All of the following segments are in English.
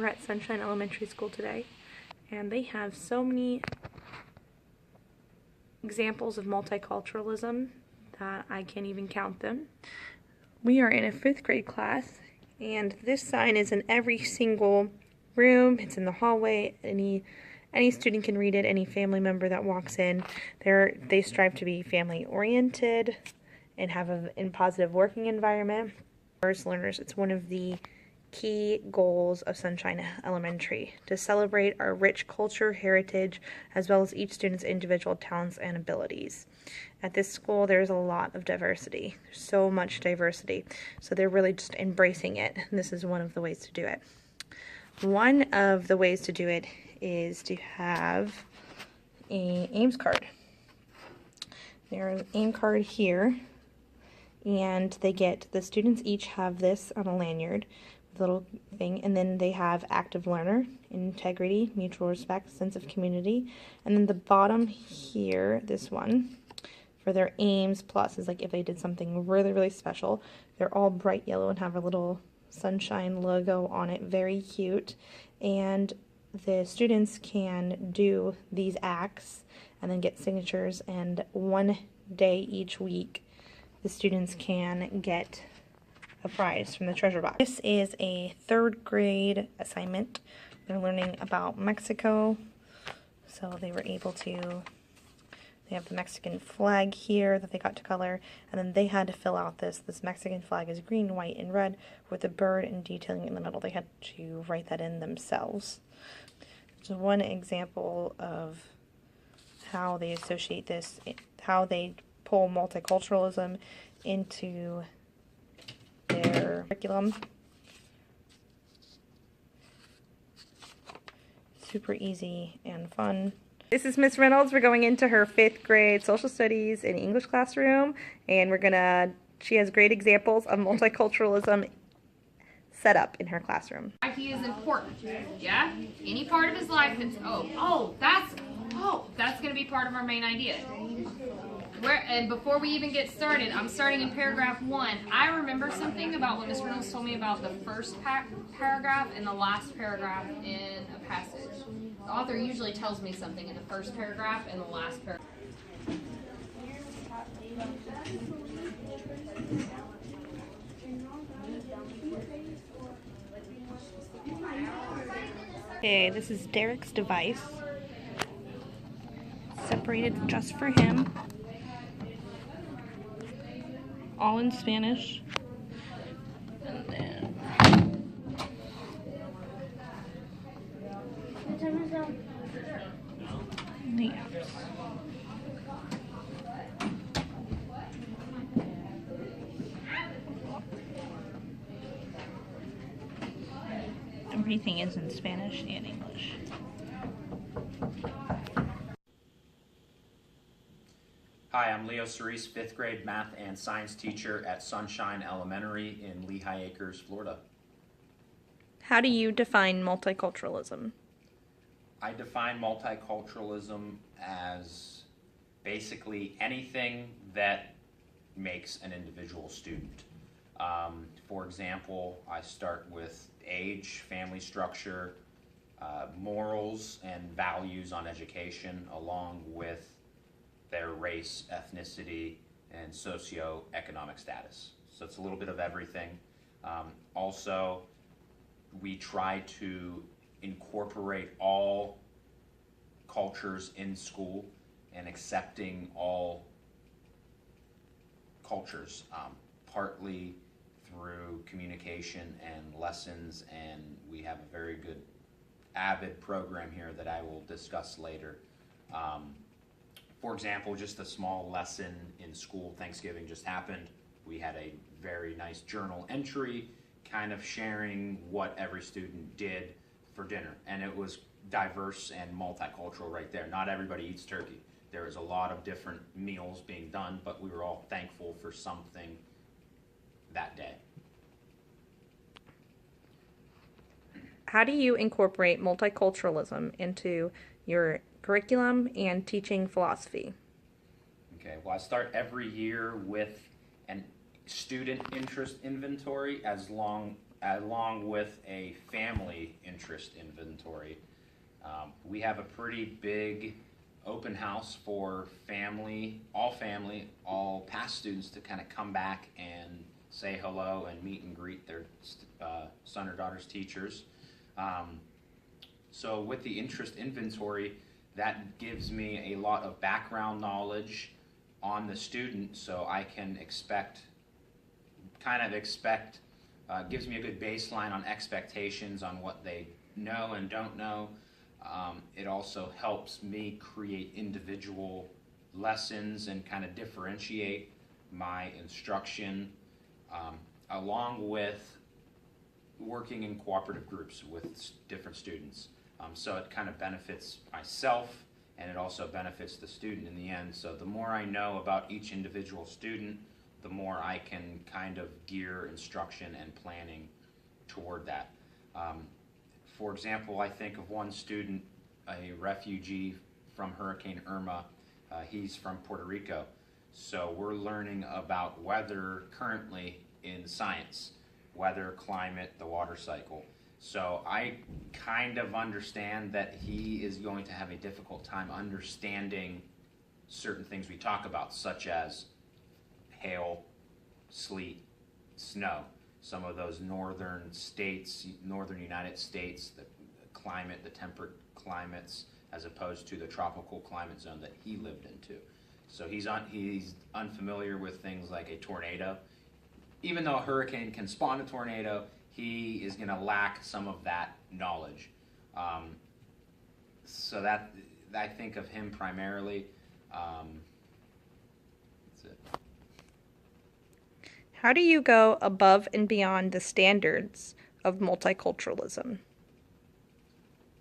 We're at Sunshine Elementary School today, and they have so many examples of multiculturalism that I can't even count them. We are in a 5th grade class, and this sign is in every single room. It's in the hallway. Any student can read it, any family member that walks in. They strive to be family oriented and have a positive working environment. Diverse learners, it's one of the key goals of Sunshine Elementary to celebrate our rich culture, heritage, as well as each student's individual talents and abilities. At this school, there's a lot of diversity. There's so much diversity. So they're really just embracing it. And this is one of the ways to do it. One of the ways to do it is to have an Ames card. There's an Ames card here, and the students each have this on a lanyard with a little thing, and then they have active learner, integrity, mutual respect, sense of community, and then the bottom here, this one, for their Ames Plus is like if they did something really, really special. They're all bright yellow and have a little sunshine logo on it, very cute, and the students can do these acts and then get signatures, and one day each week the students can get a prize from the treasure box. This is a 3rd grade assignment. They're learning about Mexico, so they were able to, they have the Mexican flag here that they got to color, and then they had to fill out this Mexican flag is green, white, and red with a bird and detailing in the middle. They had to write that in themselves. So one example of how they associate this, how they pull multiculturalism into their curriculum. Super easy and fun. This is Miss Reynolds. We're going into her 5th grade social studies and English classroom, and she has great examples of multiculturalism set up in her classroom. He is important, yeah? Any part of his life that's, that's going to be part of our main idea. And before we even get started, I'm starting in paragraph 1. I remember something about what Ms. Reynolds told me about the first paragraph and the last paragraph in a passage. The author usually tells me something in the first paragraph and the last paragraph. Okay, this is Derek's device, separated just for him, all in Spanish, and then the apps. Everything is in Spanish and English. Hi, I'm Leo Cerise, 5th grade math and science teacher at Sunshine Elementary in Lehigh Acres, Florida. How do you define multiculturalism? I define multiculturalism as basically anything that makes an individual student. For example, I start with age, family structure, morals and values on education, along with their race, ethnicity, and socioeconomic status. So it's a little bit of everything. Also, we try to incorporate all cultures in school and accepting all cultures, partly through communication and lessons, and we have a very good AVID program here that I will discuss later. For example, just a small lesson in school, Thanksgiving just happened. We had a very nice journal entry kind of sharing what every student did for dinner, and it was diverse and multicultural right there. Not everybody eats turkey. There was a lot of different meals being done, but we were all thankful for something that day. How do you incorporate multiculturalism into your curriculum and teaching philosophy? Okay, well, I start every year with an student interest inventory along with a family interest interest inventory. We have a pretty big open house for all past students to kind of come back and say hello and meet and greet their son or daughter's teachers. So with the interest inventory, that gives me a lot of background knowledge on the student, so I can gives me a good baseline on expectations on what they know and don't know. It also helps me create individual lessons and kind of differentiate my instruction, along with working in cooperative groups with different students. So it kind of benefits myself, and it also benefits the student in the end. So the more I know about each individual student, the more I can kind of gear instruction and planning toward that. For example, I think of one student, a refugee from Hurricane Irma. He's from Puerto Rico. So we're learning about weather currently in science, weather, climate, the water cycle. So I kind of understand that he is going to have a difficult time understanding certain things we talk about, such as hail, sleet, snow. Some of those northern United States, the climate, the temperate climates, as opposed to the tropical climate zone that he lived into. So he's unfamiliar with things like a tornado. Even though a hurricane can spawn a tornado, he is going to lack some of that knowledge. So that I think of him primarily. That's it. How do you go above and beyond the standards of multiculturalism?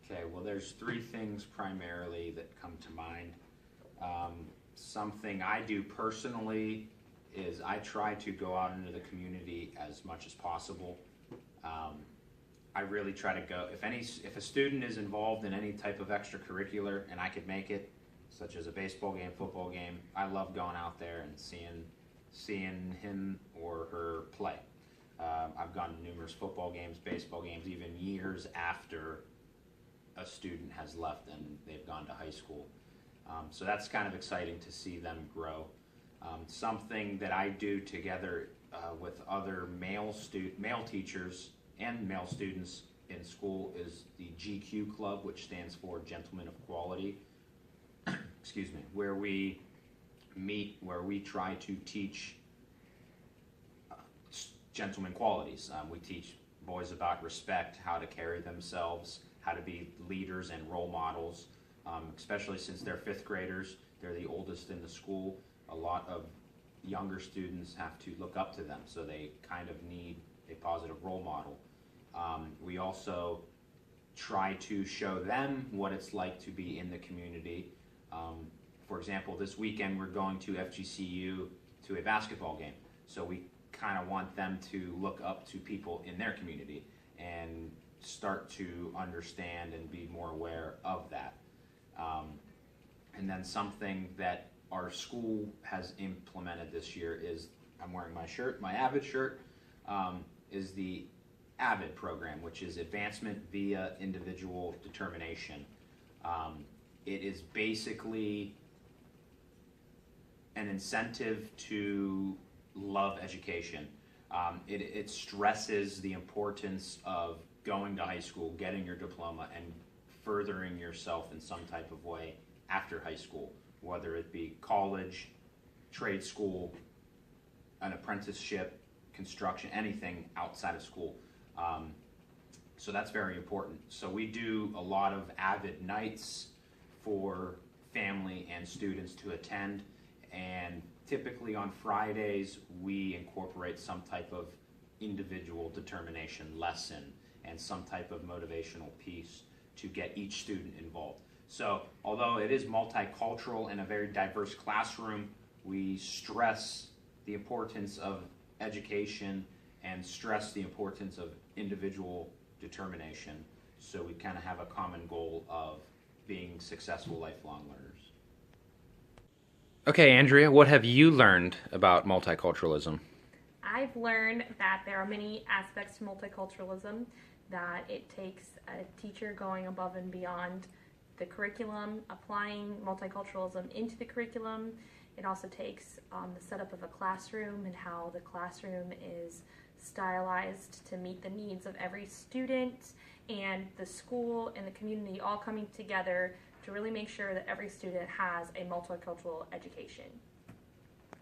Okay, well, there's three things primarily that come to mind. Something I do personally is I try to go out into the community as much as possible. I really try to go, if a student is involved in any type of extracurricular and I could make it, such as a baseball game, football game, I love going out there and seeing him or her play. I've gone to numerous football games, baseball games, even years after a student has left and they've gone to high school. So that's kind of exciting to see them grow. Something that I do together with other male teachers and male students in school is the GQ Club, which stands for Gentlemen of Quality. Excuse me, where we meet, where we try to teach gentleman qualities. We teach boys about respect, how to carry themselves, how to be leaders and role models, especially since they're fifth graders. They're the oldest in the school. A lot of younger students have to look up to them, so they kind of need a positive role model. We also try to show them what it's like to be in the community. For example, this weekend we're going to FGCU to a basketball game, so we kind of want them to look up to people in their community and start to understand and be more aware of that. And then something that our school has implemented this year is, I'm wearing my shirt, my AVID shirt, is the AVID program, which is Advancement via Individual Determination. It is basically an incentive to love education. It stresses the importance of going to high school, getting your diploma, and furthering yourself in some type of way after high school, whether it be college, trade school, an apprenticeship, construction, anything outside of school. So that's very important. So we do a lot of AVID nights for family and students to attend, and typically on Fridays we incorporate some type of individual determination lesson and some type of motivational piece to get each student involved. So although it is multicultural and a very diverse classroom, we stress the importance of education and stress the importance of individual determination. So we kind of have a common goal of being successful lifelong learners. Okay, Andrea, what have you learned about multiculturalism? I've learned that there are many aspects to multiculturalism. that it takes a teacher going above and beyond the curriculum, applying multiculturalism into the curriculum. It also takes the setup of a classroom and how the classroom is stylized to meet the needs of every student, and the school and the community all coming together to really make sure that every student has a multicultural education.